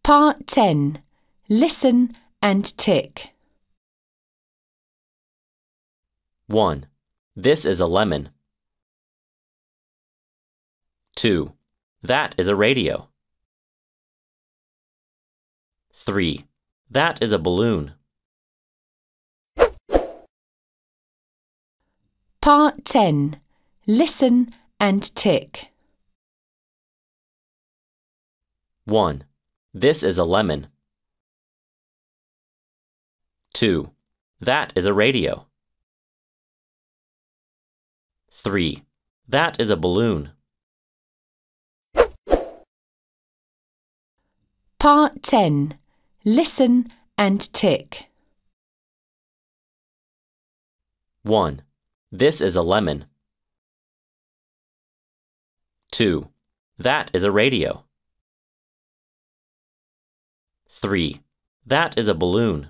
Part 10. Listen and tick. 1. This is a lemon. 2. That is a radio. 3. That is a balloon. Part 10. Listen and tick. 1. This is a lemon. 2. That is a radio. 3. That is a balloon. Part 10. Listen and tick. 1. This is a lemon. 2. That is a radio. 3. That is a balloon.